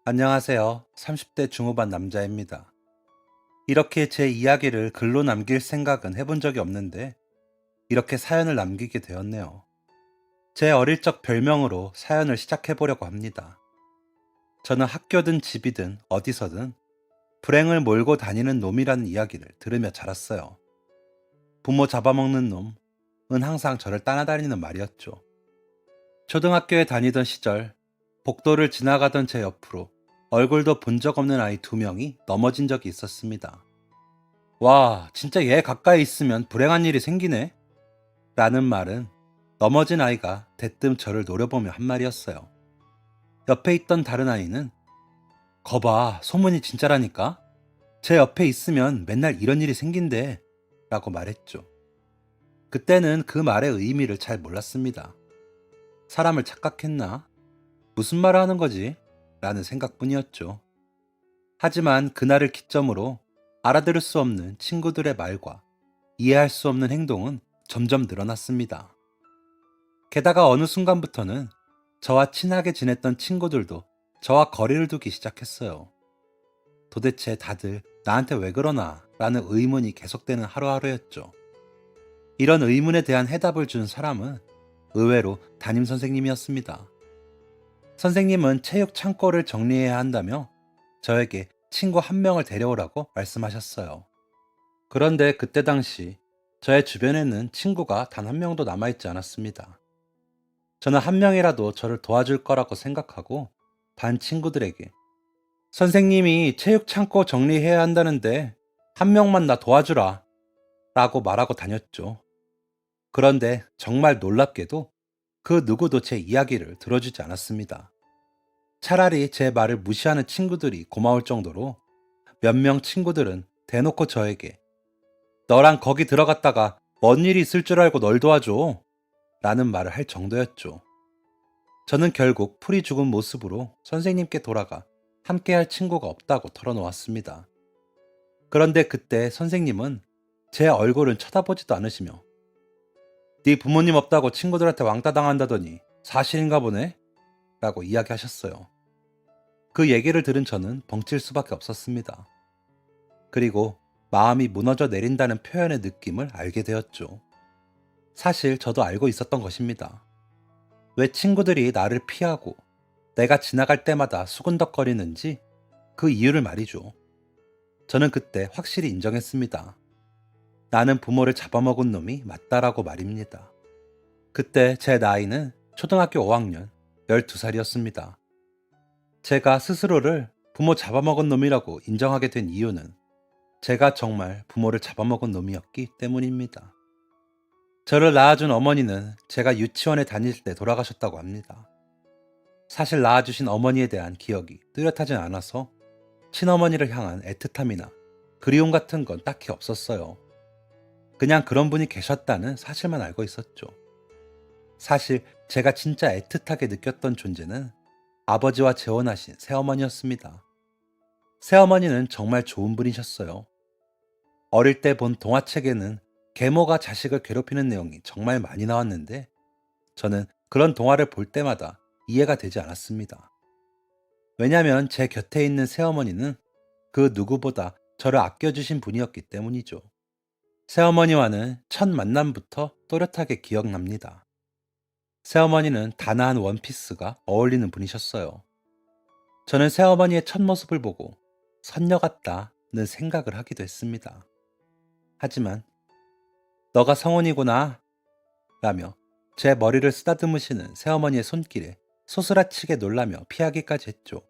안녕하세요. 30대 중후반 남자입니다. 이렇게 제 이야기를 글로 남길 생각은 해본 적이 없는데 이렇게 사연을 남기게 되었네요. 제 어릴 적 별명으로 사연을 시작해 보려고 합니다. 저는 학교든 집이든 어디서든 불행을 몰고 다니는 놈이라는 이야기를 들으며 자랐어요. 부모 잡아먹는 놈은 항상 저를 따라다니는 말이었죠. 초등학교에 다니던 시절 복도를 지나가던 제 옆으로 얼굴도 본 적 없는 아이 2명이 넘어진 적이 있었습니다. 와, 진짜 얘 가까이 있으면 불행한 일이 생기네? 라는 말은 넘어진 아이가 대뜸 저를 노려보며 한 말이었어요. 옆에 있던 다른 아이는 거봐, 소문이 진짜라니까? 제 옆에 있으면 맨날 이런 일이 생긴대 라고 말했죠. 그때는 그 말의 의미를 잘 몰랐습니다. 사람을 착각했나? 무슨 말을 하는 거지? 라는 생각뿐이었죠. 하지만 그날을 기점으로 알아들을 수 없는 친구들의 말과 이해할 수 없는 행동은 점점 늘어났습니다. 게다가 어느 순간부터는 저와 친하게 지냈던 친구들도 저와 거리를 두기 시작했어요. 도대체 다들 나한테 왜 그러나 라는 의문이 계속되는 하루하루였죠. 이런 의문에 대한 해답을 준 사람은 의외로 담임 선생님이었습니다. 선생님은 체육 창고를 정리해야 한다며 저에게 친구 한 명을 데려오라고 말씀하셨어요. 그런데 그때 당시 저의 주변에는 친구가 단 한 명도 남아있지 않았습니다. 저는 한 명이라도 저를 도와줄 거라고 생각하고 반 친구들에게 선생님이 체육 창고 정리해야 한다는데 한 명만 나 도와주라 라고 말하고 다녔죠. 그런데 정말 놀랍게도 그 누구도 제 이야기를 들어주지 않았습니다. 차라리 제 말을 무시하는 친구들이 고마울 정도로 몇 명 친구들은 대놓고 저에게 너랑 거기 들어갔다가 뭔 일이 있을 줄 알고 널 도와줘 라는 말을 할 정도였죠. 저는 결국 풀이 죽은 모습으로 선생님께 돌아가 함께 할 친구가 없다고 털어놓았습니다. 그런데 그때 선생님은 제 얼굴은 쳐다보지도 않으시며 네 부모님 없다고 친구들한테 왕따 당한다더니 사실인가 보네? 라고 이야기하셨어요. 그 얘기를 들은 저는 벙칠 수밖에 없었습니다. 그리고 마음이 무너져 내린다는 표현의 느낌을 알게 되었죠. 사실 저도 알고 있었던 것입니다. 왜 친구들이 나를 피하고 내가 지나갈 때마다 수근덕거리는지 그 이유를 말이죠. 저는 그때 확실히 인정했습니다. 나는 부모를 잡아먹은 놈이 맞다라고 말입니다. 그때 제 나이는 초등학교 5학년 12살이었습니다. 제가 스스로를 부모 잡아먹은 놈이라고 인정하게 된 이유는 제가 정말 부모를 잡아먹은 놈이었기 때문입니다. 저를 낳아준 어머니는 제가 유치원에 다닐 때 돌아가셨다고 합니다. 사실 낳아주신 어머니에 대한 기억이 뚜렷하진 않아서 친어머니를 향한 애틋함이나 그리움 같은 건 딱히 없었어요. 그냥 그런 분이 계셨다는 사실만 알고 있었죠. 사실 제가 진짜 애틋하게 느꼈던 존재는 아버지와 재혼하신 새어머니였습니다. 새어머니는 정말 좋은 분이셨어요. 어릴 때 본 동화책에는 계모가 자식을 괴롭히는 내용이 정말 많이 나왔는데 저는 그런 동화를 볼 때마다 이해가 되지 않았습니다. 왜냐하면 제 곁에 있는 새어머니는 그 누구보다 저를 아껴주신 분이었기 때문이죠. 새어머니와는 첫 만남부터 또렷하게 기억납니다. 새어머니는 단아한 원피스가 어울리는 분이셨어요. 저는 새어머니의 첫 모습을 보고 선녀 같다는 생각을 하기도 했습니다. 하지만 너가 성훈이구나 라며 제 머리를 쓰다듬으시는 새어머니의 손길에 소스라치게 놀라며 피하기까지 했죠.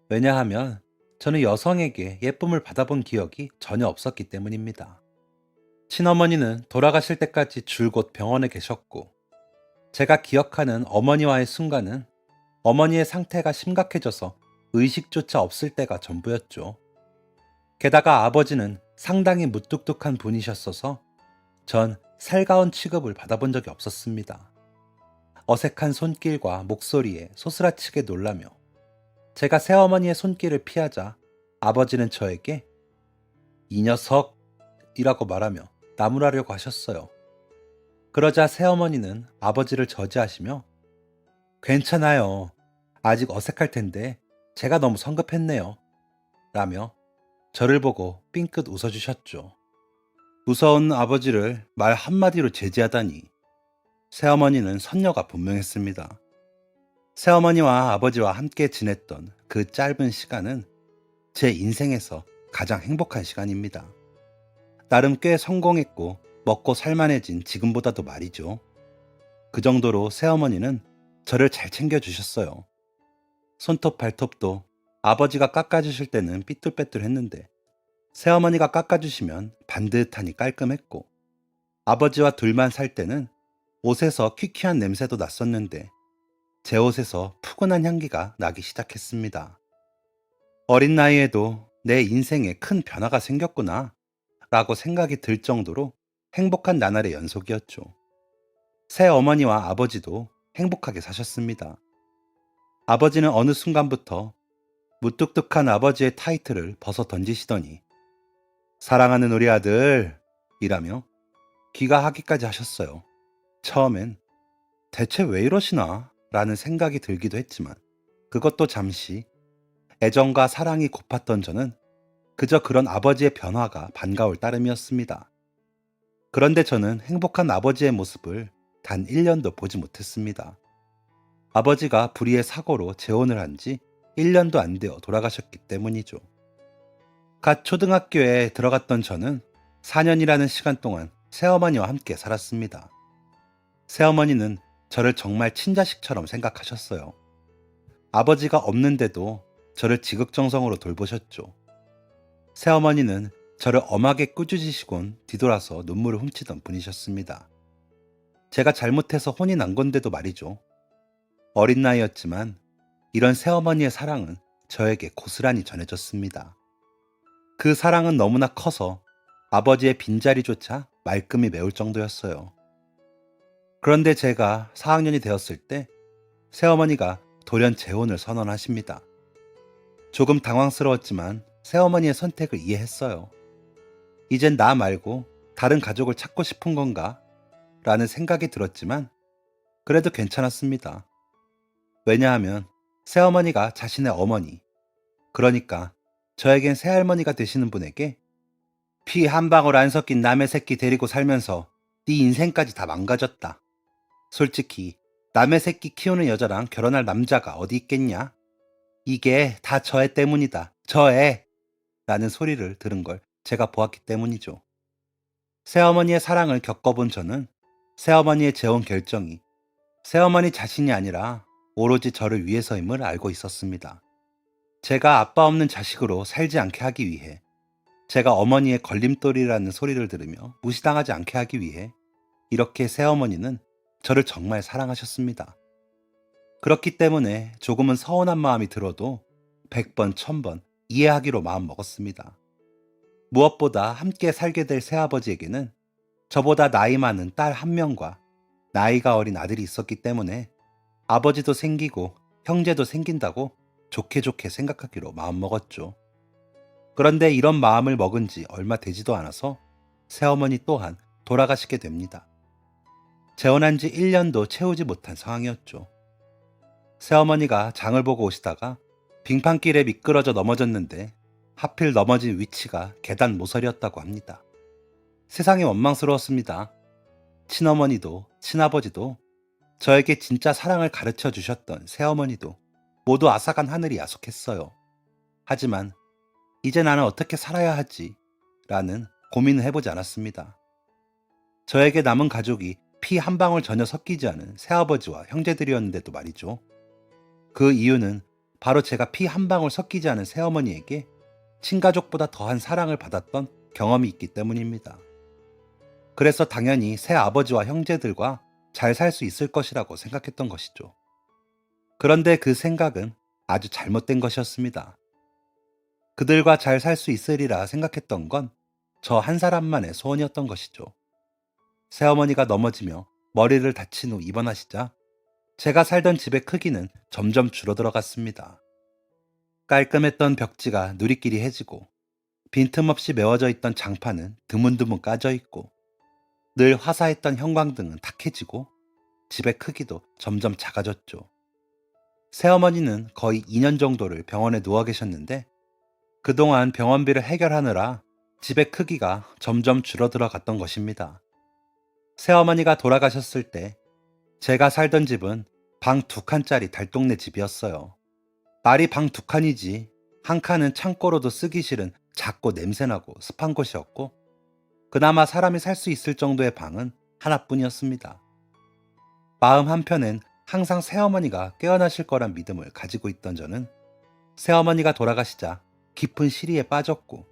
왜냐하면 저는 여성에게 예쁨을 받아본 기억이 전혀 없었기 때문입니다. 친어머니는 돌아가실 때까지 줄곧 병원에 계셨고 제가 기억하는 어머니와의 순간은 어머니의 상태가 심각해져서 의식조차 없을 때가 전부였죠. 게다가 아버지는 상당히 무뚝뚝한 분이셨어서 전 살가운 취급을 받아본 적이 없었습니다. 어색한 손길과 목소리에 소스라치게 놀라며 제가 새어머니의 손길을 피하자 아버지는 저에게 이 녀석이라고 말하며 나무라려고 하셨어요. 그러자 새어머니는 아버지를 저지하시며 괜찮아요. 아직 어색할 텐데 제가 너무 성급했네요. 라며 저를 보고 삥끗 웃어주셨죠. 무서운 아버지를 말 한마디로 제지하다니 새어머니는 선녀가 분명했습니다. 새어머니와 아버지와 함께 지냈던 그 짧은 시간은 제 인생에서 가장 행복한 시간입니다. 나름 꽤 성공했고 먹고 살만해진 지금보다도 말이죠. 그 정도로 새어머니는 저를 잘 챙겨주셨어요. 손톱 발톱도 아버지가 깎아주실 때는 삐뚤빼뚤했는데 새어머니가 깎아주시면 반듯하니 깔끔했고 아버지와 둘만 살 때는 옷에서 퀴퀴한 냄새도 났었는데 제 옷에서 푸근한 향기가 나기 시작했습니다. 어린 나이에도 내 인생에 큰 변화가 생겼구나 라고 생각이 들 정도로 행복한 나날의 연속이었죠. 새 어머니와 아버지도 행복하게 사셨습니다. 아버지는 어느 순간부터 무뚝뚝한 아버지의 타이틀을 벗어 던지시더니 사랑하는 우리 아들 이라며 귀가하기까지 하셨어요. 처음엔 대체 왜 이러시나 라는 생각이 들기도 했지만 그것도 잠시 애정과 사랑이 고팠던 저는 그저 그런 아버지의 변화가 반가울 따름이었습니다. 그런데 저는 행복한 아버지의 모습을 단 1년도 보지 못했습니다. 아버지가 불의의 사고로 재혼을 한 지 1년도 안 되어 돌아가셨기 때문이죠. 갓 초등학교에 들어갔던 저는 4년이라는 시간 동안 새어머니와 함께 살았습니다. 새어머니는 저를 정말 친자식처럼 생각하셨어요. 아버지가 없는데도 저를 지극정성으로 돌보셨죠. 새어머니는 저를 엄하게 꾸짖으시곤 뒤돌아서 눈물을 훔치던 분이셨습니다. 제가 잘못해서 혼이 난 건데도 말이죠. 어린 나이였지만 이런 새어머니의 사랑은 저에게 고스란히 전해졌습니다. 그 사랑은 너무나 커서 아버지의 빈자리조차 말끔히 메울 정도였어요. 그런데 제가 4학년이 되었을 때 새어머니가 돌연 재혼을 선언하십니다. 조금 당황스러웠지만 새어머니의 선택을 이해했어요. 이젠 나 말고 다른 가족을 찾고 싶은 건가? 라는 생각이 들었지만 그래도 괜찮았습니다. 왜냐하면 새어머니가 자신의 어머니, 그러니까 저에겐 새할머니가 되시는 분에게 피 한 방울 안 섞인 남의 새끼 데리고 살면서 네 인생까지 다 망가졌다. 솔직히 남의 새끼 키우는 여자랑 결혼할 남자가 어디 있겠냐? 이게 다 저 애 때문이다. 저 애! 라는 소리를 들은 걸 제가 보았기 때문이죠. 새어머니의 사랑을 겪어본 저는 새어머니의 재혼 결정이 새어머니 자신이 아니라 오로지 저를 위해서임을 알고 있었습니다. 제가 아빠 없는 자식으로 살지 않게 하기 위해, 제가 어머니의 걸림돌이라는 소리를 들으며 무시당하지 않게 하기 위해 이렇게 새어머니는 저를 정말 사랑하셨습니다. 그렇기 때문에 조금은 서운한 마음이 들어도 100번, 1000번 이해하기로 마음먹었습니다. 무엇보다 함께 살게 될 새아버지에게는 저보다 나이 많은 딸 한 명과 나이가 어린 아들이 있었기 때문에 아버지도 생기고 형제도 생긴다고 좋게 좋게 생각하기로 마음먹었죠. 그런데 이런 마음을 먹은 지 얼마 되지도 않아서 새어머니 또한 돌아가시게 됩니다. 재혼한 지 1년도 채우지 못한 상황이었죠. 새어머니가 장을 보고 오시다가 빙판길에 미끄러져 넘어졌는데 하필 넘어진 위치가 계단 모서리였다고 합니다. 세상이 원망스러웠습니다. 친어머니도 친아버지도 저에게 진짜 사랑을 가르쳐 주셨던 새어머니도 모두 앗아간 하늘이 야속했어요. 하지만 이제 나는 어떻게 살아야 하지? 라는 고민을 해보지 않았습니다. 저에게 남은 가족이 피 한 방울 전혀 섞이지 않은 새아버지와 형제들이었는데도 말이죠. 그 이유는 바로 제가 피 한 방울 섞이지 않은 새어머니에게 친가족보다 더한 사랑을 받았던 경험이 있기 때문입니다. 그래서 당연히 새아버지와 형제들과 잘 살 수 있을 것이라고 생각했던 것이죠. 그런데 그 생각은 아주 잘못된 것이었습니다. 그들과 잘 살 수 있으리라 생각했던 건 저 한 사람만의 소원이었던 것이죠. 새어머니가 넘어지며 머리를 다친 후 입원하시자 제가 살던 집의 크기는 점점 줄어들어갔습니다. 깔끔했던 벽지가 누리끼리 해지고 빈틈없이 메워져 있던 장판은 드문드문 까져 있고 늘 화사했던 형광등은 탁해지고 집의 크기도 점점 작아졌죠. 새어머니는 거의 2년 정도를 병원에 누워 계셨는데 그동안 병원비를 해결하느라 집의 크기가 점점 줄어들어 갔던 것입니다. 새어머니가 돌아가셨을 때 제가 살던 집은 방 2칸짜리 달동네 집이었어요. 말이 방 2칸이지 한 칸은 창고로도 쓰기 싫은 작고 냄새나고 습한 곳이었고 그나마 사람이 살 수 있을 정도의 방은 하나뿐이었습니다. 마음 한편엔 항상 새어머니가 깨어나실 거란 믿음을 가지고 있던 저는 새어머니가 돌아가시자 깊은 시리에 빠졌고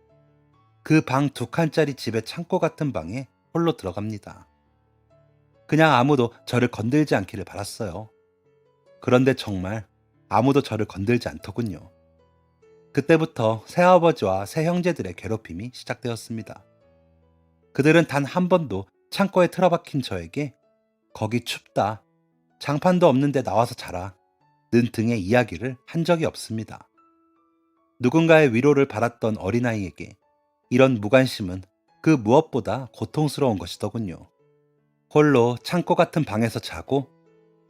그 방 2칸짜리 집의 창고 같은 방에 홀로 들어갑니다. 그냥 아무도 저를 건들지 않기를 바랐어요. 그런데 정말 아무도 저를 건들지 않더군요. 그때부터 새아버지와 새형제들의 괴롭힘이 시작되었습니다. 그들은 단 한 번도 창고에 틀어박힌 저에게 거기 춥다, 장판도 없는데 나와서 자라 는 등의 이야기를 한 적이 없습니다. 누군가의 위로를 바랐던 어린아이에게 이런 무관심은 그 무엇보다 고통스러운 것이더군요. 홀로 창고 같은 방에서 자고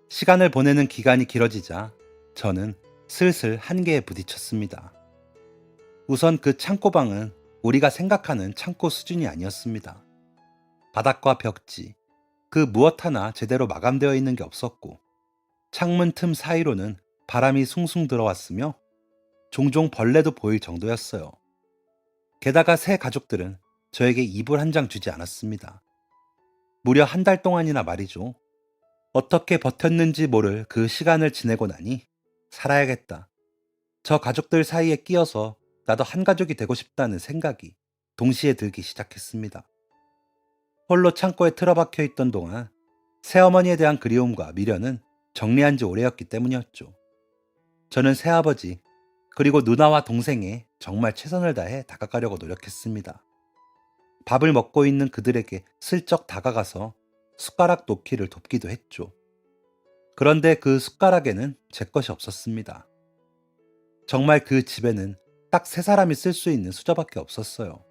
시간을 보내는 기간이 길어지자 저는 슬슬 한계에 부딪혔습니다. 우선 그 창고방은 우리가 생각하는 창고 수준이 아니었습니다. 바닥과 벽지, 그 무엇 하나 제대로 마감되어 있는 게 없었고 창문 틈 사이로는 바람이 숭숭 들어왔으며 종종 벌레도 보일 정도였어요. 게다가 새 가족들은 저에게 이불 한 장 주지 않았습니다. 무려 한 달 동안이나 말이죠. 어떻게 버텼는지 모를 그 시간을 지내고 나니 살아야겠다. 저 가족들 사이에 끼어서 나도 한 가족이 되고 싶다는 생각이 동시에 들기 시작했습니다. 홀로 창고에 틀어박혀 있던 동안 새어머니에 대한 그리움과 미련은 정리한 지 오래였기 때문이었죠. 저는 새아버지 그리고 누나와 동생에 정말 최선을 다해 다가가려고 노력했습니다. 밥을 먹고 있는 그들에게 슬쩍 다가가서 숟가락 놓기를 돕기도 했죠. 그런데 그 숟가락에는 제 것이 없었습니다. 정말 그 집에는 딱 3사람이 쓸 수 있는 수저밖에 없었어요.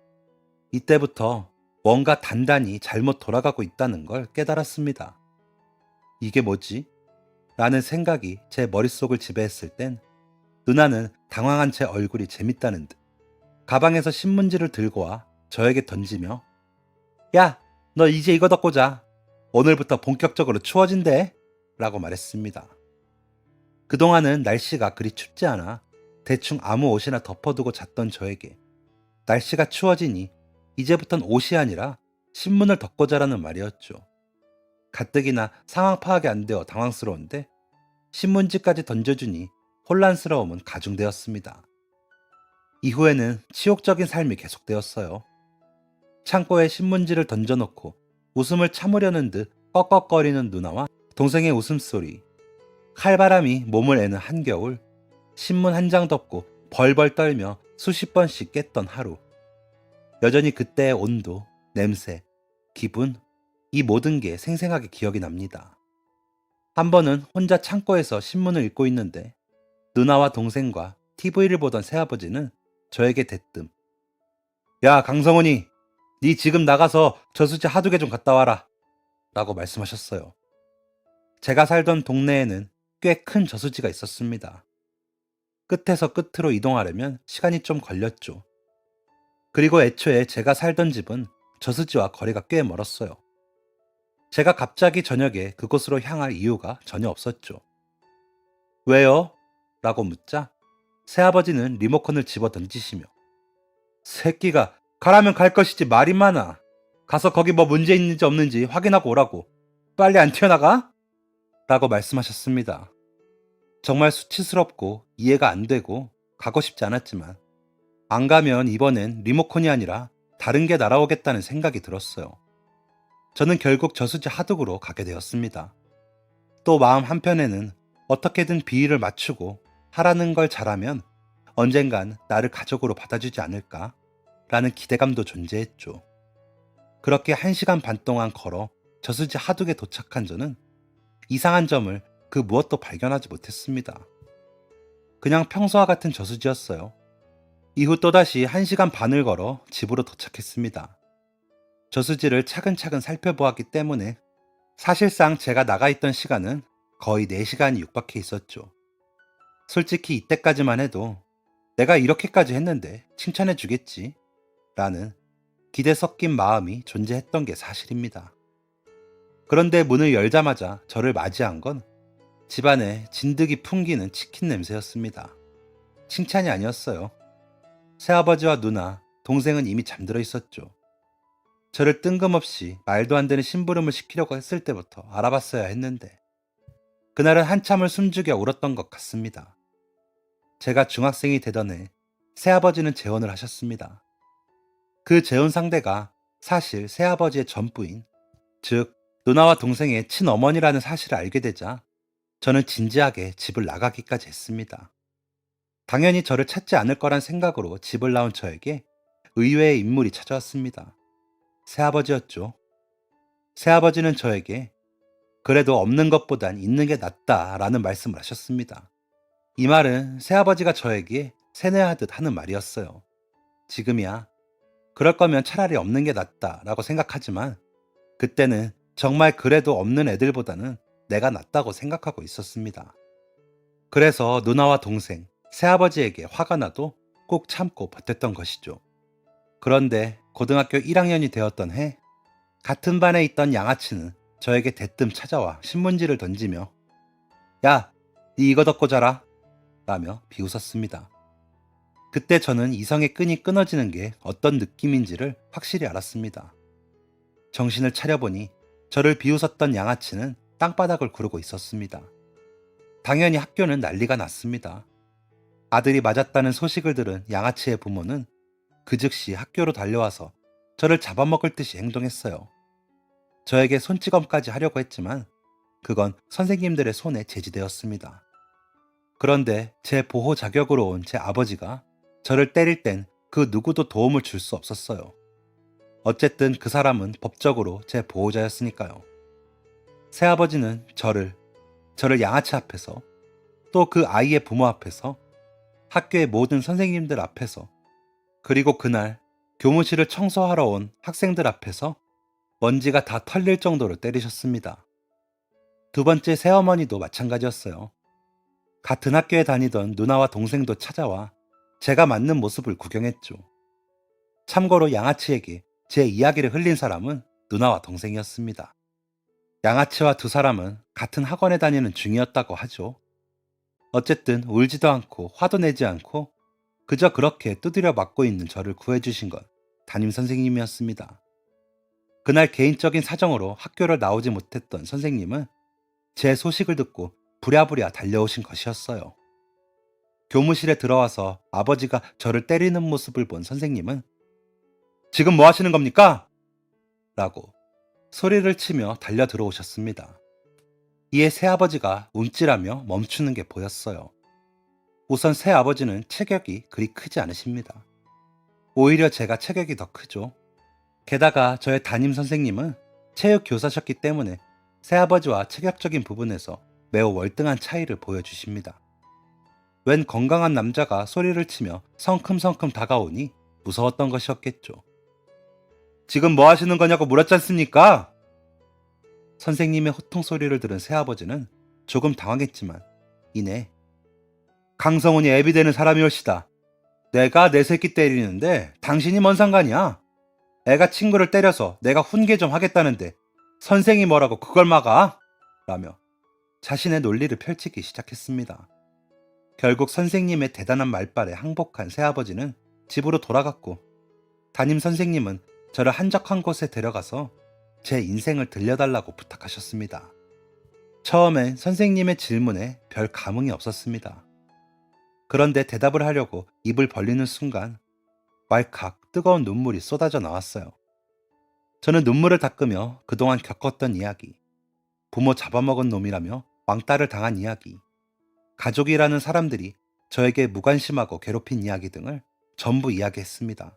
이때부터 뭔가 단단히 잘못 돌아가고 있다는 걸 깨달았습니다. 이게 뭐지? 라는 생각이 제 머릿속을 지배했을 땐 누나는 당황한 제 얼굴이 재밌다는 듯 가방에서 신문지를 들고 와 저에게 던지며 야, 너 이제 이거 덮고 자. 오늘부터 본격적으로 추워진대. 라고 말했습니다. 그동안은 날씨가 그리 춥지 않아 대충 아무 옷이나 덮어두고 잤던 저에게 날씨가 추워지니 이제부턴 옷이 아니라 신문을 덮고 자라는 말이었죠. 가뜩이나 상황 파악이 안 되어 당황스러운데 신문지까지 던져주니 혼란스러움은 가중되었습니다. 이후에는 치욕적인 삶이 계속되었어요. 창고에 신문지를 던져놓고 웃음을 참으려는 듯 꺽꺽거리는 누나와 동생의 웃음소리, 칼바람이 몸을 애는 한겨울, 신문 한 장 덮고 벌벌 떨며 수십 번씩 깼던 하루. 여전히 그때의 온도, 냄새, 기분, 이 모든 게 생생하게 기억이 납니다. 한 번은 혼자 창고에서 신문을 읽고 있는데 누나와 동생과 TV를 보던 새아버지는 저에게 대뜸 야 강성훈이 네 지금 나가서 저수지 하두개 좀 갔다 와라 라고 말씀하셨어요. 제가 살던 동네에는 꽤 큰 저수지가 있었습니다. 끝에서 끝으로 이동하려면 시간이 좀 걸렸죠. 그리고 애초에 제가 살던 집은 저수지와 거리가 꽤 멀었어요. 제가 갑자기 저녁에 그곳으로 향할 이유가 전혀 없었죠. 왜요? 라고 묻자 새아버지는 리모컨을 집어 던지시며 새끼가 가라면 갈 것이지 말이 많아. 가서 거기 뭐 문제 있는지 없는지 확인하고 오라고. 빨리 안 튀어나가? 라고 말씀하셨습니다. 정말 수치스럽고 이해가 안 되고 가고 싶지 않았지만 안 가면 이번엔 리모컨이 아니라 다른 게 날아오겠다는 생각이 들었어요. 저는 결국 저수지 하둑으로 가게 되었습니다. 또 마음 한편에는 어떻게든 비위를 맞추고 하라는 걸 잘하면 언젠간 나를 가족으로 받아주지 않을까 라는 기대감도 존재했죠. 그렇게 1시간 반 동안 걸어 저수지 하둑에 도착한 저는 이상한 점을 그 무엇도 발견하지 못했습니다. 그냥 평소와 같은 저수지였어요. 이후 또다시 1시간 반을 걸어 집으로 도착했습니다. 저수지를 차근차근 살펴보았기 때문에 사실상 제가 나가 있던 시간은 거의 4시간이 육박해 있었죠. 솔직히 이때까지만 해도 내가 이렇게까지 했는데 칭찬해 주겠지 라는 기대 섞인 마음이 존재했던 게 사실입니다. 그런데 문을 열자마자 저를 맞이한 건 집안에 진드기 풍기는 치킨 냄새였습니다. 칭찬이 아니었어요. 새아버지와 누나, 동생은 이미 잠들어 있었죠. 저를 뜬금없이 말도 안 되는 심부름을 시키려고 했을 때부터 알아봤어야 했는데 그날은 한참을 숨죽여 울었던 것 같습니다. 제가 중학생이 되던 해 새아버지는 재혼을 하셨습니다. 그 재혼 상대가 사실 새아버지의 전부인, 즉 누나와 동생의 친어머니라는 사실을 알게 되자 저는 진지하게 집을 나가기까지 했습니다. 당연히 저를 찾지 않을 거란 생각으로 집을 나온 저에게 의외의 인물이 찾아왔습니다. 새아버지였죠. 새아버지는 저에게 그래도 없는 것보단 있는 게 낫다라는 말씀을 하셨습니다. 이 말은 새아버지가 저에게 세뇌하듯 하는 말이었어요. 지금이야 그럴 거면 차라리 없는 게 낫다라고 생각하지만 그때는 정말 그래도 없는 애들보다는 내가 낫다고 생각하고 있었습니다. 그래서 누나와 동생, 새아버지에게 화가 나도 꼭 참고 버텼던 것이죠. 그런데 고등학교 1학년이 되었던 해, 같은 반에 있던 양아치는 저에게 대뜸 찾아와 신문지를 던지며 야, 니 이거 덮고 자라 라며 비웃었습니다. 그때 저는 이성의 끈이 끊어지는 게 어떤 느낌인지를 확실히 알았습니다. 정신을 차려보니 저를 비웃었던 양아치는 땅바닥을 구르고 있었습니다. 당연히 학교는 난리가 났습니다. 아들이 맞았다는 소식을 들은 양아치의 부모는 그 즉시 학교로 달려와서 저를 잡아먹을 듯이 행동했어요. 저에게 손찌검까지 하려고 했지만 그건 선생님들의 손에 제지되었습니다. 그런데 제 보호 자격으로 온 제 아버지가 저를 때릴 땐 그 누구도 도움을 줄 수 없었어요. 어쨌든 그 사람은 법적으로 제 보호자였으니까요. 새아버지는 저를 양아치 앞에서 또 그 아이의 부모 앞에서 학교의 모든 선생님들 앞에서 그리고 그날 교무실을 청소하러 온 학생들 앞에서 먼지가 다 털릴 정도로 때리셨습니다. 두 번째 새어머니도 마찬가지였어요. 같은 학교에 다니던 누나와 동생도 찾아와 제가 맞는 모습을 구경했죠. 참고로 양아치에게 제 이야기를 흘린 사람은 누나와 동생이었습니다. 양아치와 두 사람은 같은 학원에 다니는 중이었다고 하죠. 어쨌든 울지도 않고 화도 내지 않고 그저 그렇게 두드려 맞고 있는 저를 구해주신 건 담임 선생님이었습니다. 그날 개인적인 사정으로 학교를 나오지 못했던 선생님은 제 소식을 듣고 부랴부랴 달려오신 것이었어요. 교무실에 들어와서 아버지가 저를 때리는 모습을 본 선생님은 지금 뭐 하시는 겁니까? 라고 소리를 치며 달려 들어오셨습니다. 이에 새아버지가 움찔하며 멈추는 게 보였어요. 우선 새아버지는 체격이 그리 크지 않으십니다. 오히려 제가 체격이 더 크죠. 게다가 저의 담임 선생님은 체육 교사셨기 때문에 새아버지와 체격적인 부분에서 매우 월등한 차이를 보여주십니다. 웬 건강한 남자가 소리를 치며 성큼성큼 다가오니 무서웠던 것이었겠죠. 지금 뭐 하시는 거냐고 물었지 않습니까? 선생님의 호통 소리를 들은 새아버지는 조금 당황했지만 이내 강성훈이 애비 되는 사람이올시다. 내가 내 새끼 때리는데 당신이 뭔 상관이야? 애가 친구를 때려서 내가 훈계 좀 하겠다는데 선생이 뭐라고 그걸 막아? 라며 자신의 논리를 펼치기 시작했습니다. 결국 선생님의 대단한 말발에 항복한 새아버지는 집으로 돌아갔고 담임 선생님은 저를 한적한 곳에 데려가서 제 인생을 들려달라고 부탁하셨습니다. 처음엔 선생님의 질문에 별 감흥이 없었습니다. 그런데 대답을 하려고 입을 벌리는 순간 왈칵 뜨거운 눈물이 쏟아져 나왔어요. 저는 눈물을 닦으며 그동안 겪었던 이야기, 부모 잡아먹은 놈이라며 왕따를 당한 이야기, 가족이라는 사람들이 저에게 무관심하고 괴롭힌 이야기 등을 전부 이야기했습니다.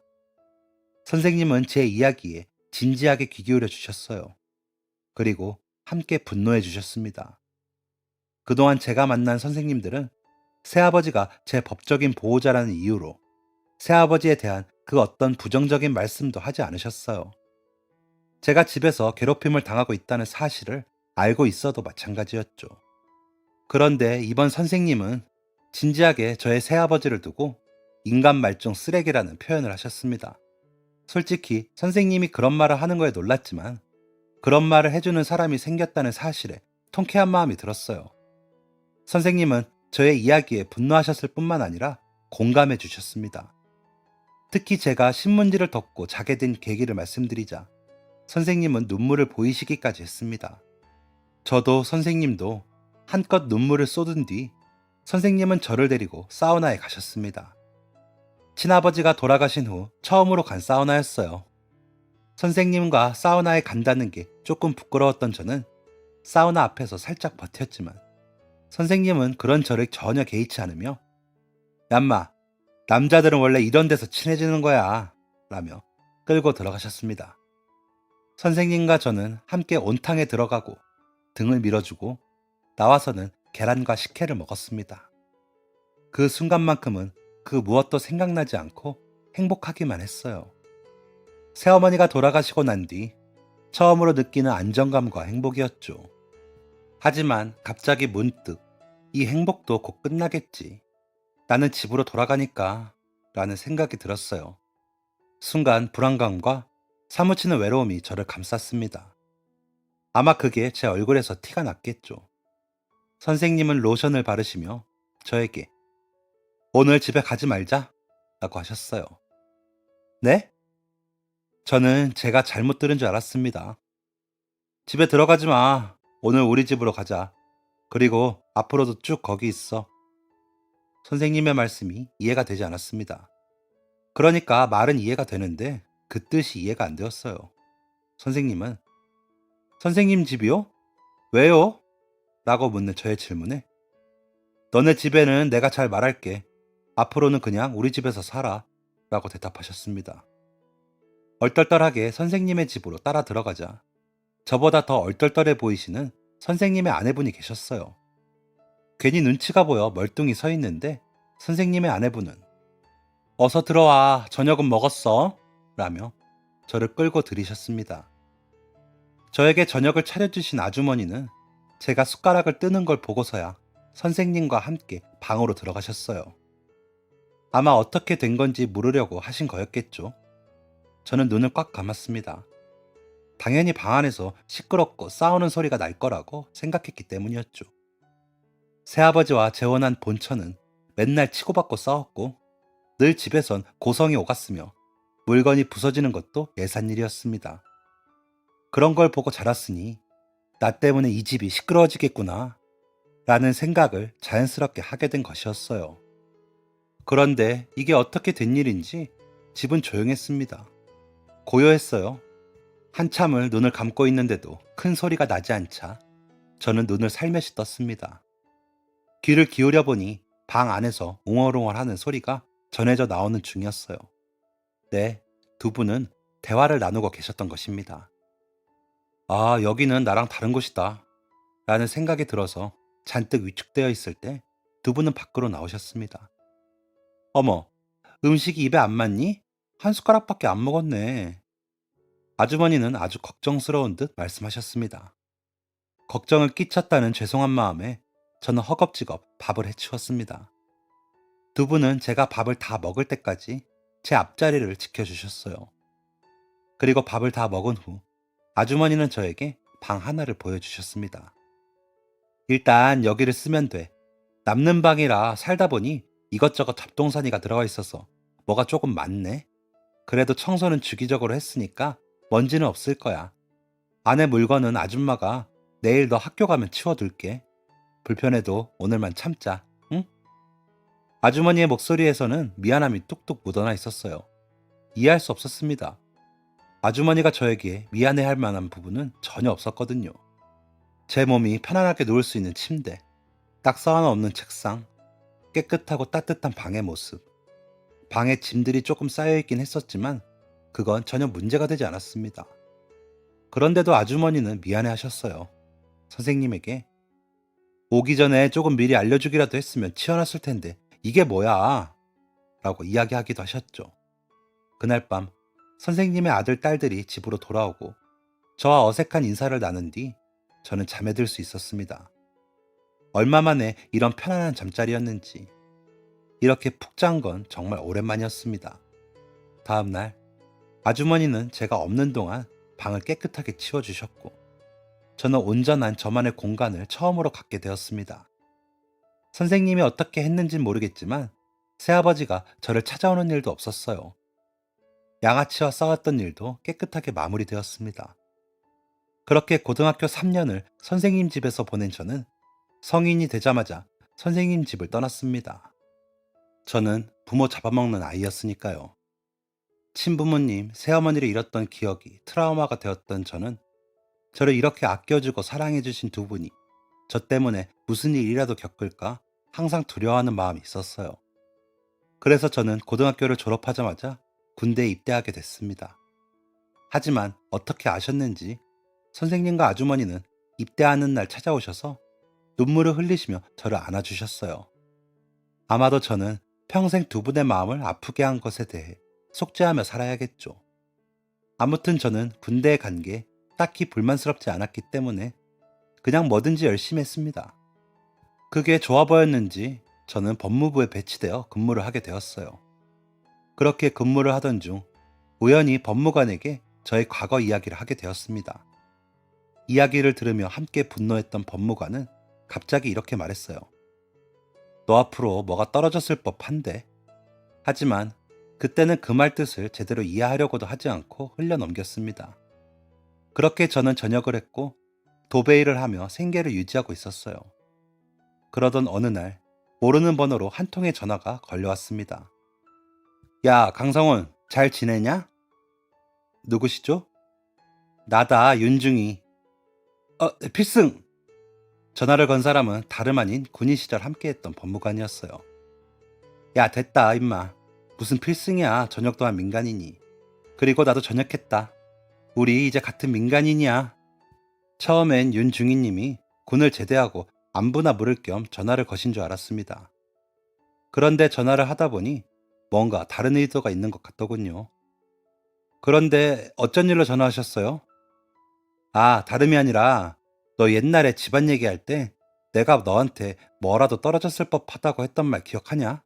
선생님은 제 이야기에 진지하게 귀 기울여 주셨어요. 그리고 함께 분노해 주셨습니다. 그동안 제가 만난 선생님들은 새아버지가 제 법적인 보호자라는 이유로 새아버지에 대한 그 어떤 부정적인 말씀도 하지 않으셨어요. 제가 집에서 괴롭힘을 당하고 있다는 사실을 알고 있어도 마찬가지였죠. 그런데 이번 선생님은 진지하게 저의 새아버지를 두고 인간 말종 쓰레기라는 표현을 하셨습니다. 솔직히 선생님이 그런 말을 하는 거에 놀랐지만 그런 말을 해주는 사람이 생겼다는 사실에 통쾌한 마음이 들었어요. 선생님은 저의 이야기에 분노하셨을 뿐만 아니라 공감해 주셨습니다. 특히 제가 신문지를 덮고 자게 된 계기를 말씀드리자 선생님은 눈물을 보이시기까지 했습니다. 저도 선생님도 한껏 눈물을 쏟은 뒤 선생님은 저를 데리고 사우나에 가셨습니다. 친아버지가 돌아가신 후 처음으로 간 사우나였어요. 선생님과 사우나에 간다는 게 조금 부끄러웠던 저는 사우나 앞에서 살짝 버텼지만 선생님은 그런 저를 전혀 개의치 않으며 얌마, 남자들은 원래 이런 데서 친해지는 거야 라며 끌고 들어가셨습니다. 선생님과 저는 함께 온탕에 들어가고 등을 밀어주고 나와서는 계란과 식혜를 먹었습니다. 그 순간만큼은 그 무엇도 생각나지 않고 행복하기만 했어요. 새어머니가 돌아가시고 난 뒤 처음으로 느끼는 안정감과 행복이었죠. 하지만 갑자기 문득 이 행복도 곧 끝나겠지. 나는 집으로 돌아가니까 라는 생각이 들었어요. 순간 불안감과 사무치는 외로움이 저를 감쌌습니다. 아마 그게 제 얼굴에서 티가 났겠죠. 선생님은 로션을 바르시며 저에게 오늘 집에 가지 말자 라고 하셨어요. 네? 저는 제가 잘못 들은 줄 알았습니다. 집에 들어가지 마. 오늘 우리 집으로 가자. 그리고 앞으로도 쭉 거기 있어. 선생님의 말씀이 이해가 되지 않았습니다. 그러니까 말은 이해가 되는데 그 뜻이 이해가 안 되었어요. 선생님은 선생님 집이요? 왜요? 라고 묻는 저의 질문에 너네 집에는 내가 잘 말할게. 앞으로는 그냥 우리 집에서 살아. 라고 대답하셨습니다. 얼떨떨하게 선생님의 집으로 따라 들어가자 저보다 더 얼떨떨해 보이시는 선생님의 아내분이 계셨어요. 괜히 눈치가 보여 멀뚱히 서 있는데 선생님의 아내분은 어서 들어와. 저녁은 먹었어? 라며 저를 끌고 들이셨습니다. 저에게 저녁을 차려주신 아주머니는 제가 숟가락을 뜨는 걸 보고서야 선생님과 함께 방으로 들어가셨어요. 아마 어떻게 된 건지 물으려고 하신 거였겠죠. 저는 눈을 꽉 감았습니다. 당연히 방 안에서 시끄럽고 싸우는 소리가 날 거라고 생각했기 때문이었죠. 새아버지와 재혼한 본처는 맨날 치고받고 싸웠고 늘 집에선 고성이 오갔으며 물건이 부서지는 것도 예산일이었습니다. 그런 걸 보고 자랐으니 나 때문에 이 집이 시끄러워지겠구나 라는 생각을 자연스럽게 하게 된 것이었어요. 그런데 이게 어떻게 된 일인지 집은 조용했습니다. 고요했어요. 한참을 눈을 감고 있는데도 큰 소리가 나지 않자 저는 눈을 살며시 떴습니다. 귀를 기울여 보니 방 안에서 웅얼웅얼하는 소리가 전해져 나오는 중이었어요. 네, 두 분은 대화를 나누고 계셨던 것입니다. 아, 여기는 나랑 다른 곳이다 라는 생각이 들어서 잔뜩 위축되어 있을 때 두 분은 밖으로 나오셨습니다. 어머, 음식이 입에 안 맞니? 한 숟가락밖에 안 먹었네. 아주머니는 아주 걱정스러운 듯 말씀하셨습니다. 걱정을 끼쳤다는 죄송한 마음에 저는 허겁지겁 밥을 해치웠습니다. 두 분은 제가 밥을 다 먹을 때까지 제 앞자리를 지켜주셨어요. 그리고 밥을 다 먹은 후 아주머니는 저에게 방 하나를 보여주셨습니다. 일단 여기를 쓰면 돼. 남는 방이라 살다 보니 이것저것 잡동사니가 들어가 있어서 뭐가 조금 많네. 그래도 청소는 주기적으로 했으니까 먼지는 없을 거야. 안에 물건은 아줌마가 내일 너 학교 가면 치워둘게. 불편해도 오늘만 참자, 응? 아주머니의 목소리에서는 미안함이 뚝뚝 묻어나 있었어요. 이해할 수 없었습니다. 아주머니가 저에게 미안해할 만한 부분은 전혀 없었거든요. 제 몸이 편안하게 누울 수 있는 침대, 딱서 하나 없는 책상, 깨끗하고 따뜻한 방의 모습. 방에 짐들이 조금 쌓여있긴 했었지만 그건 전혀 문제가 되지 않았습니다. 그런데도 아주머니는 미안해 하셨어요. 선생님에게 오기 전에 조금 미리 알려주기라도 했으면 치워놨을 텐데 이게 뭐야? 라고 이야기하기도 하셨죠. 그날 밤 선생님의 아들, 딸들이 집으로 돌아오고 저와 어색한 인사를 나눈 뒤 저는 잠에 들 수 있었습니다. 얼마 만에 이런 편안한 잠자리였는지 이렇게 푹 잔 건 정말 오랜만이었습니다. 다음 날 아주머니는 제가 없는 동안 방을 깨끗하게 치워주셨고 저는 온전한 저만의 공간을 처음으로 갖게 되었습니다. 선생님이 어떻게 했는진 모르겠지만 새아버지가 저를 찾아오는 일도 없었어요. 양아치와 싸웠던 일도 깨끗하게 마무리되었습니다. 그렇게 고등학교 3년을 선생님 집에서 보낸 저는 성인이 되자마자 선생님 집을 떠났습니다. 저는 부모 잡아먹는 아이였으니까요. 친부모님, 새어머니를 잃었던 기억이 트라우마가 되었던 저는 저를 이렇게 아껴주고 사랑해주신 두 분이 저 때문에 무슨 일이라도 겪을까 항상 두려워하는 마음이 있었어요. 그래서 저는 고등학교를 졸업하자마자 군대에 입대하게 됐습니다. 하지만 어떻게 아셨는지 선생님과 아주머니는 입대하는 날 찾아오셔서 눈물을 흘리시며 저를 안아주셨어요. 아마도 저는 평생 두 분의 마음을 아프게 한 것에 대해 속죄하며 살아야겠죠. 아무튼 저는 군대에 간 게 딱히 불만스럽지 않았기 때문에 그냥 뭐든지 열심히 했습니다. 그게 좋아 보였는지 저는 법무부에 배치되어 근무를 하게 되었어요. 그렇게 근무를 하던 중 우연히 법무관에게 저의 과거 이야기를 하게 되었습니다. 이야기를 들으며 함께 분노했던 법무관은 갑자기 이렇게 말했어요. 너 앞으로 뭐가 떨어졌을 법한데. 하지만 그때는 그 말 뜻을 제대로 이해하려고도 하지 않고 흘려넘겼습니다. 그렇게 저는 전역을 했고 도배일을 하며 생계를 유지하고 있었어요. 그러던 어느 날 모르는 번호로 한 통의 전화가 걸려왔습니다. 야, 강성훈, 잘 지내냐? 누구시죠? 나다, 윤중이. 필승! 전화를 건 사람은 다름 아닌 군인 시절 함께했던 법무관이었어요. 야, 됐다, 임마. 무슨 필승이야, 전역도 한 민간인이. 그리고 나도 전역했다. 우리 이제 같은 민간인이야. 처음엔 윤중이님이 군을 제대하고 안부나 물을 겸 전화를 거신 줄 알았습니다. 그런데 전화를 하다 보니 뭔가 다른 의도가 있는 것 같더군요. 그런데 어쩐 일로 전화하셨어요? 아, 다름이 아니라 너 옛날에 집안 얘기할 때 내가 너한테 뭐라도 떨어졌을 법하다고 했던 말 기억하냐?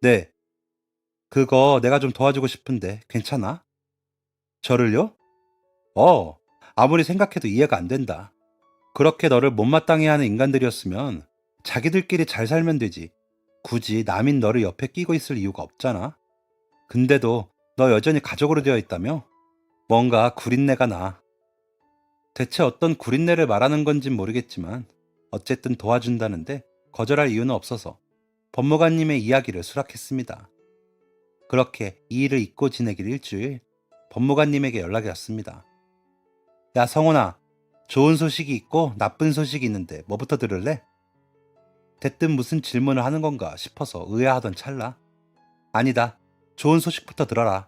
네, 그거 내가 좀 도와주고 싶은데 괜찮아? 저를요? 어, 아무리 생각해도 이해가 안 된다. 그렇게 너를 못마땅해 하는 인간들이었으면 자기들끼리 잘 살면 되지. 굳이 남인 너를 옆에 끼고 있을 이유가 없잖아. 근데도 너 여전히 가족으로 되어 있다며? 뭔가 구린내가 나. 대체 어떤 구린내를 말하는 건진 모르겠지만 어쨌든 도와준다는데 거절할 이유는 없어서 법무관님의 이야기를 수락했습니다. 그렇게 이 일을 잊고 지내길 일주일 법무관님에게 연락이 왔습니다. 야, 성훈아, 좋은 소식이 있고 나쁜 소식이 있는데 뭐부터 들을래? 대뜸 무슨 질문을 하는 건가 싶어서 의아하던 찰나. 아니다, 좋은 소식부터 들어라.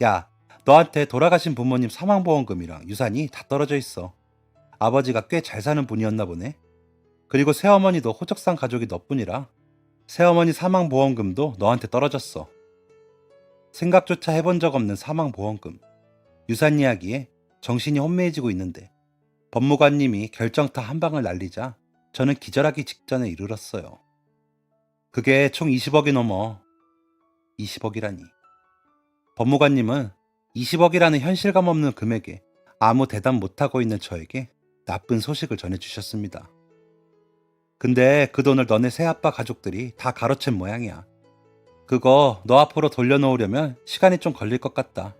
야, 너한테 돌아가신 부모님 사망보험금이랑 유산이 다 떨어져 있어. 아버지가 꽤 잘 사는 분이었나 보네. 그리고 새어머니도 호적상 가족이 너뿐이라 새어머니 사망보험금도 너한테 떨어졌어. 생각조차 해본 적 없는 사망보험금, 유산 이야기에 정신이 혼미해지고 있는데 법무관님이 결정타 한 방을 날리자 저는 기절하기 직전에 이르렀어요. 그게 총 20억이 넘어. 20억이라니. 법무관님은 20억이라는 현실감 없는 금액에 아무 대답 못하고 있는 저에게 나쁜 소식을 전해주셨습니다. 근데 그 돈을 너네 새아빠 가족들이 다 가로챈 모양이야. 그거 너 앞으로 돌려놓으려면 시간이 좀 걸릴 것 같다.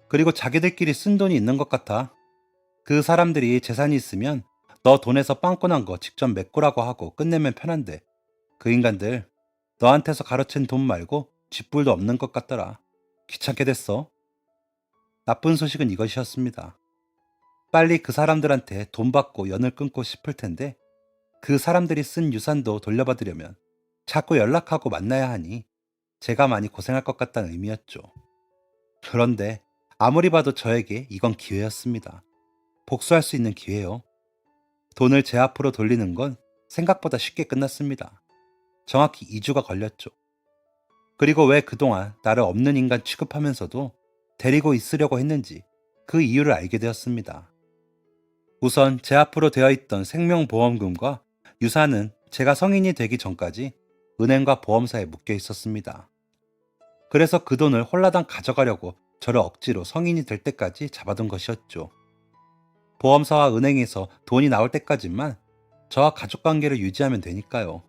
그리고 자기들끼리 쓴 돈이 있는 것 같아. 그 사람들이 재산이 있으면 너 돈에서 빵꾸 난 거 직접 메꾸라고 하고 끝내면 편한데 그 인간들 너한테서 가로챈 돈 말고 쥐뿔도 없는 것 같더라. 귀찮게 됐어. 나쁜 소식은 이것이었습니다. 빨리 그 사람들한테 돈 받고 연을 끊고 싶을 텐데 그 사람들이 쓴 유산도 돌려받으려면 자꾸 연락하고 만나야 하니 제가 많이 고생할 것 같다는 의미였죠. 그런데 아무리 봐도 저에게 이건 기회였습니다. 복수할 수 있는 기회요. 돈을 제 앞으로 돌리는 건 생각보다 쉽게 끝났습니다. 정확히 2주가 걸렸죠. 그리고 왜 그동안 나를 없는 인간 취급하면서도 데리고 있으려고 했는지 그 이유를 알게 되었습니다. 우선 제 앞으로 되어 있던 생명보험금과 유산은 제가 성인이 되기 전까지 은행과 보험사에 묶여 있었습니다. 그래서 그 돈을 홀라당 가져가려고 저를 억지로 성인이 될 때까지 잡아둔 것이었죠. 보험사와 은행에서 돈이 나올 때까지만 저와 가족관계를 유지하면 되니까요.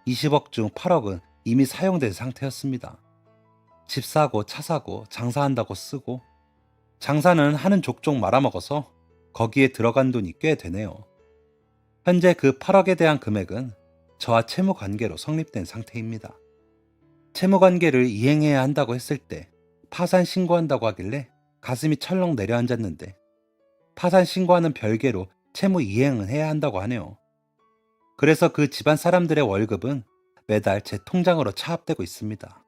20억 중 8억은 이미 사용된 상태였습니다. 집 사고 차 사고 장사한다고 쓰고, 장사는 하는 족족 말아먹어서 거기에 들어간 돈이 꽤 되네요. 현재 그 8억에 대한 금액은 저와 채무관계로 성립된 상태입니다. 채무관계를 이행해야 한다고 했을 때 파산 신고한다고 하길래 가슴이 철렁 내려앉았는데, 파산 신고하는 별개로 채무 이행은 해야 한다고 하네요. 그래서 그 집안 사람들의 월급은 매달 제 통장으로 차압되고 있습니다.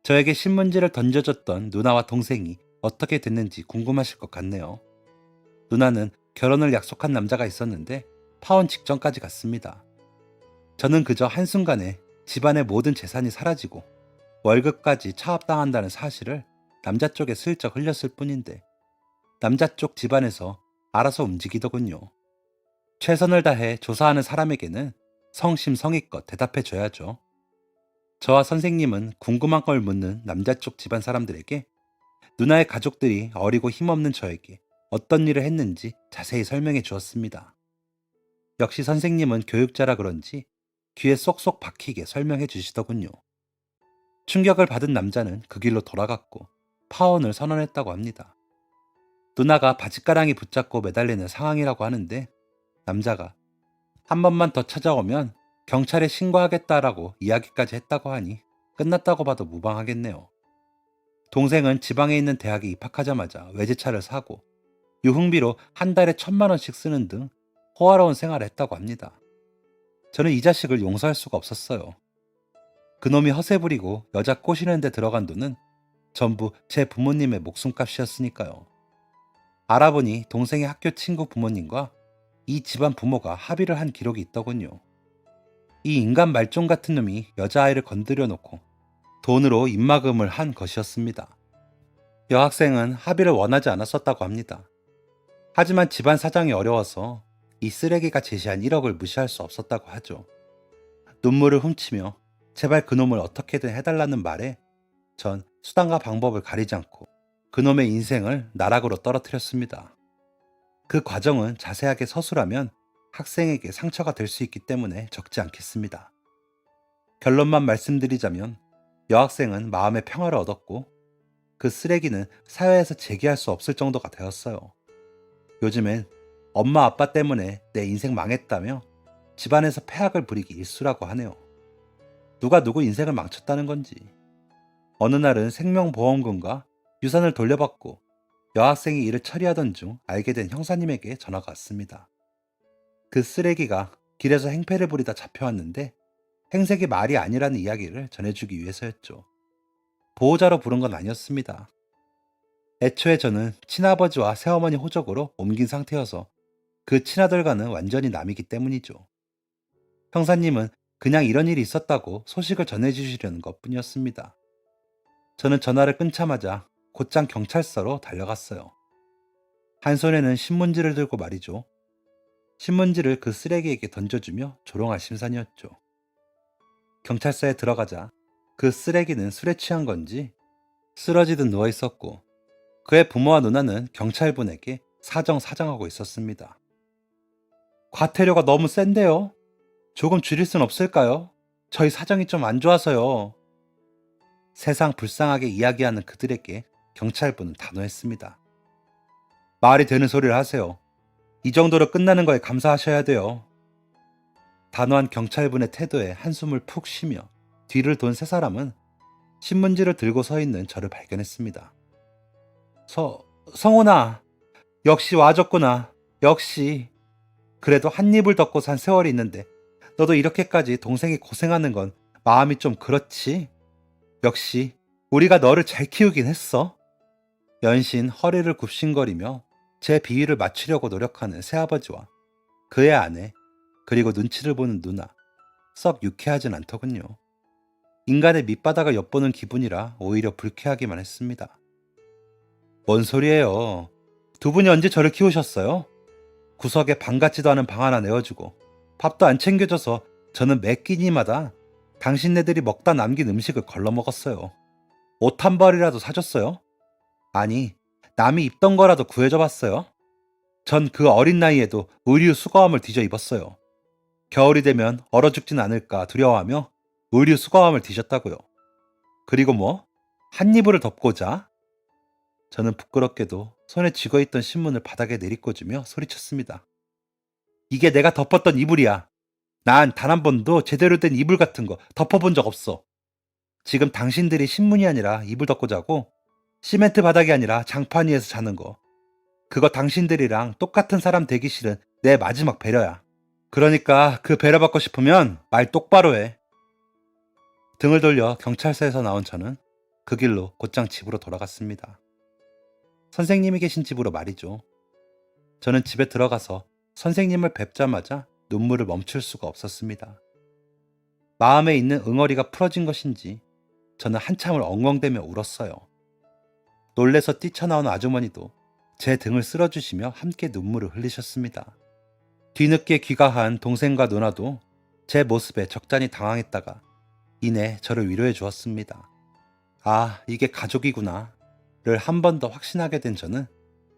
저에게 신문지를 던져줬던 누나와 동생이 어떻게 됐는지 궁금하실 것 같네요. 누나는 결혼을 약속한 남자가 있었는데 파혼 직전까지 갔습니다. 저는 그저 한순간에 집안의 모든 재산이 사라지고 월급까지 차압당한다는 사실을 남자 쪽에 슬쩍 흘렸을 뿐인데, 남자 쪽 집안에서 알아서 움직이더군요. 최선을 다해 조사하는 사람에게는 성심성의껏 대답해줘야죠. 저와 선생님은 궁금한 걸 묻는 남자 쪽 집안 사람들에게 누나의 가족들이 어리고 힘없는 저에게 어떤 일을 했는지 자세히 설명해 주었습니다. 역시 선생님은 교육자라 그런지 귀에 쏙쏙 박히게 설명해 주시더군요. 충격을 받은 남자는 그 길로 돌아갔고 파혼을 선언했다고 합니다. 누나가 바짓가랑이 붙잡고 매달리는 상황이라고 하는데, 남자가 한 번만 더 찾아오면 경찰에 신고하겠다라고 이야기까지 했다고 하니 끝났다고 봐도 무방하겠네요. 동생은 지방에 있는 대학에 입학하자마자 외제차를 사고 유흥비로 한 달에 1,000만 원씩 쓰는 등 호화로운 생활을 했다고 합니다. 저는 이 자식을 용서할 수가 없었어요. 그놈이 허세 부리고 여자 꼬시는 데 들어간 돈은 전부 제 부모님의 목숨값이었으니까요. 알아보니 동생의 학교 친구 부모님과 이 집안 부모가 합의를 한 기록이 있더군요. 이 인간 말종 같은 놈이 여자아이를 건드려 놓고 돈으로 입막음을 한 것이었습니다. 여학생은 합의를 원하지 않았었다고 합니다. 하지만 집안 사정이 어려워서 이 쓰레기가 제시한 1억을 무시할 수 없었다고 하죠. 눈물을 훔치며 제발 그놈을 어떻게든 해달라는 말에 전 수단과 방법을 가리지 않고 그놈의 인생을 나락으로 떨어뜨렸습니다. 그 과정은 자세하게 서술하면 학생에게 상처가 될 수 있기 때문에 적지 않겠습니다. 결론만 말씀드리자면 여학생은 마음의 평화를 얻었고 그 쓰레기는 사회에서 재기할 수 없을 정도가 되었어요. 요즘엔 엄마 아빠 때문에 내 인생 망했다며 집안에서 폐악을 부리기 일쑤라고 하네요. 누가 누구 인생을 망쳤다는 건지. 어느 날은 생명보험금과 유산을 돌려받고 여학생이 일을 처리하던 중 알게 된 형사님에게 전화가 왔습니다. 그 쓰레기가 길에서 행패를 부리다 잡혀왔는데 행색이 말이 아니라는 이야기를 전해주기 위해서였죠. 보호자로 부른 건 아니었습니다. 애초에 저는 친아버지와 새어머니 호적으로 옮긴 상태여서 그 친아들과는 완전히 남이기 때문이죠. 형사님은 그냥 이런 일이 있었다고 소식을 전해주시려는 것뿐이었습니다. 저는 전화를 끊자마자 곧장 경찰서로 달려갔어요. 한 손에는 신문지를 들고 말이죠. 신문지를 그 쓰레기에게 던져주며 조롱할 심산이었죠. 경찰서에 들어가자 그 쓰레기는 술에 취한 건지 쓰러지듯 누워있었고, 그의 부모와 누나는 경찰분에게 사정사정하고 있었습니다. 과태료가 너무 센데요? 조금 줄일 순 없을까요? 저희 사정이 좀 안 좋아서요. 세상 불쌍하게 이야기하는 그들에게 경찰분은 단호했습니다. 말이 되는 소리를 하세요. 이 정도로 끝나는 거에 감사하셔야 돼요. 단호한 경찰분의 태도에 한숨을 푹 쉬며 뒤를 돈 세 사람은 신문지를 들고 서 있는 저를 발견했습니다. 성훈아, 역시 와줬구나. 역시. 그래도 한 입을 덮고 산 세월이 있는데 너도 이렇게까지 동생이 고생하는 건 마음이 좀 그렇지? 역시 우리가 너를 잘 키우긴 했어. 연신 허리를 굽신거리며 제 비위를 맞추려고 노력하는 새아버지와 그의 아내, 그리고 눈치를 보는 누나, 썩 유쾌하진 않더군요. 인간의 밑바닥을 엿보는 기분이라 오히려 불쾌하기만 했습니다. 뭔 소리예요? 두 분이 언제 저를 키우셨어요? 구석에 방 같지도 않은 방 하나 내어주고 밥도 안 챙겨줘서 저는 매 끼니마다 당신네들이 먹다 남긴 음식을 걸러 먹었어요. 옷 한 벌이라도 사줬어요? 아니, 남이 입던 거라도 구해줘 봤어요? 전 그 어린 나이에도 의류 수거함을 뒤져 입었어요. 겨울이 되면 얼어 죽진 않을까 두려워하며 의류 수거함을 뒤졌다고요. 그리고 뭐? 한 이불을 덮고자? 저는 부끄럽게도 손에 쥐고있던 신문을 바닥에 내리꽂으며 소리쳤습니다. 이게 내가 덮었던 이불이야. 난 단 한 번도 제대로 된 이불 같은 거 덮어본 적 없어. 지금 당신들이 신문이 아니라 이불 덮고 자고 시멘트 바닥이 아니라 장판 위에서 자는 거. 그거 당신들이랑 똑같은 사람 되기 싫은 내 마지막 배려야. 그러니까 그 배려받고 싶으면 말 똑바로 해. 등을 돌려 경찰서에서 나온 저는 그 길로 곧장 집으로 돌아갔습니다. 선생님이 계신 집으로 말이죠. 저는 집에 들어가서 선생님을 뵙자마자 눈물을 멈출 수가 없었습니다. 마음에 있는 응어리가 풀어진 것인지 저는 한참을 엉엉대며 울었어요. 놀래서 뛰쳐나온 아주머니도 제 등을 쓸어주시며 함께 눈물을 흘리셨습니다. 뒤늦게 귀가한 동생과 누나도 제 모습에 적잖이 당황했다가 이내 저를 위로해 주었습니다. 아, 이게 가족이구나 를 한 번 더 확신하게 된 저는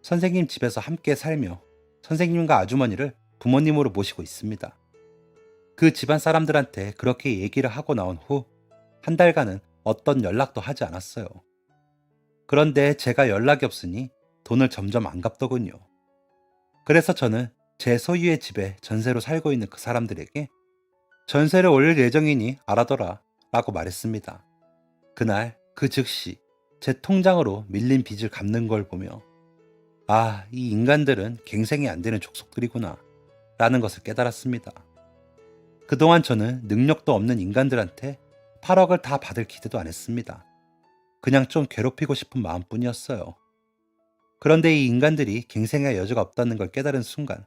선생님 집에서 함께 살며 선생님과 아주머니를 부모님으로 모시고 있습니다. 그 집안 사람들한테 그렇게 얘기를 하고 나온 후 한 달간은 어떤 연락도 하지 않았어요. 그런데 제가 연락이 없으니 돈을 점점 안 갚더군요. 그래서 저는 제 소유의 집에 전세로 살고 있는 그 사람들에게 전세를 올릴 예정이니 알아둬라 라고 말했습니다. 그날 그 즉시 제 통장으로 밀린 빚을 갚는 걸 보며 아, 이 인간들은 갱생이 안 되는 족속들이구나 라는 것을 깨달았습니다. 그동안 저는 능력도 없는 인간들한테 8억을 다 받을 기대도 안 했습니다. 그냥 좀 괴롭히고 싶은 마음뿐이었어요. 그런데 이 인간들이 갱생할 여지가 없다는 걸 깨달은 순간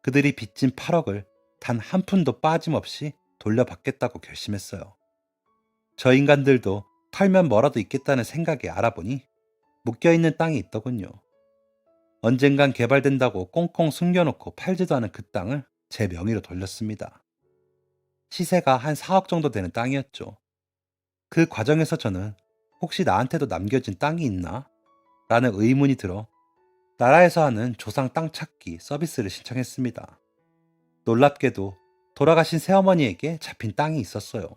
그들이 빚진 8억을 단 한 푼도 빠짐없이 돌려받겠다고 결심했어요. 저 인간들도 털면 뭐라도 있겠다는 생각에 알아보니 묶여있는 땅이 있더군요. 언젠간 개발된다고 꽁꽁 숨겨놓고 팔지도 않은 그 땅을 제 명의로 돌렸습니다. 시세가 한 4억 정도 되는 땅이었죠. 그 과정에서 저는 혹시 나한테도 남겨진 땅이 있나? 라는 의문이 들어 나라에서 하는 조상 땅 찾기 서비스를 신청했습니다. 놀랍게도 돌아가신 새어머니에게 잡힌 땅이 있었어요.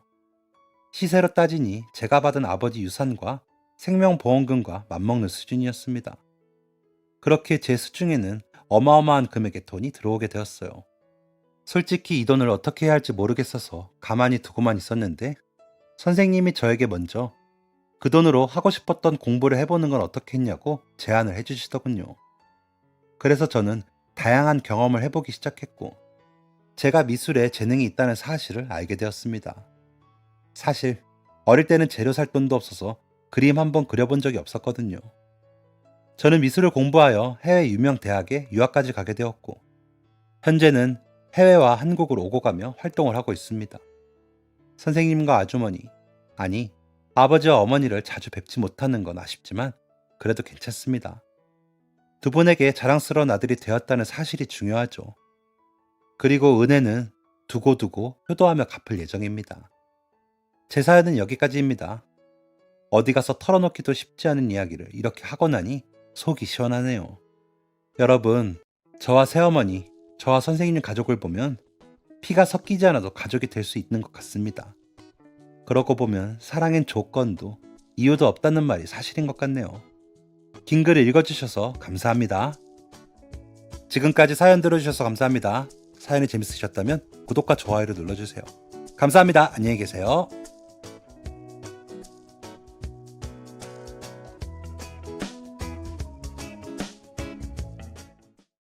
시세로 따지니 제가 받은 아버지 유산과 생명보험금과 맞먹는 수준이었습니다. 그렇게 제 수중에는 어마어마한 금액의 돈이 들어오게 되었어요. 솔직히 이 돈을 어떻게 해야 할지 모르겠어서 가만히 두고만 있었는데 선생님이 저에게 먼저 그 돈으로 하고 싶었던 공부를 해보는 건 어떻겠냐고 제안을 해주시더군요. 그래서 저는 다양한 경험을 해보기 시작했고 제가 미술에 재능이 있다는 사실을 알게 되었습니다. 사실 어릴 때는 재료 살 돈도 없어서 그림 한번 그려본 적이 없었거든요. 저는 미술을 공부하여 해외 유명 대학에 유학까지 가게 되었고 현재는 해외와 한국으로 오고 가며 활동을 하고 있습니다. 선생님과 아주머니, 아니 아버지와 어머니를 자주 뵙지 못하는 건 아쉽지만 그래도 괜찮습니다. 두 분에게 자랑스러운 아들이 되었다는 사실이 중요하죠. 그리고 은혜는 두고두고 효도하며 갚을 예정입니다. 제 사연은 여기까지입니다. 어디 가서 털어놓기도 쉽지 않은 이야기를 이렇게 하고 나니 속이 시원하네요. 여러분, 저와 새어머니, 저와 선생님 가족을 보면 피가 섞이지 않아도 가족이 될 수 있는 것 같습니다. 그러고 보면 사랑엔 조건도 이유도 없다는 말이 사실인 것 같네요. 긴 글을 읽어주셔서 감사합니다. 지금까지 사연 들어주셔서 감사합니다. 사연이 재밌으셨다면 구독과 좋아요를 눌러주세요. 감사합니다. 안녕히 계세요.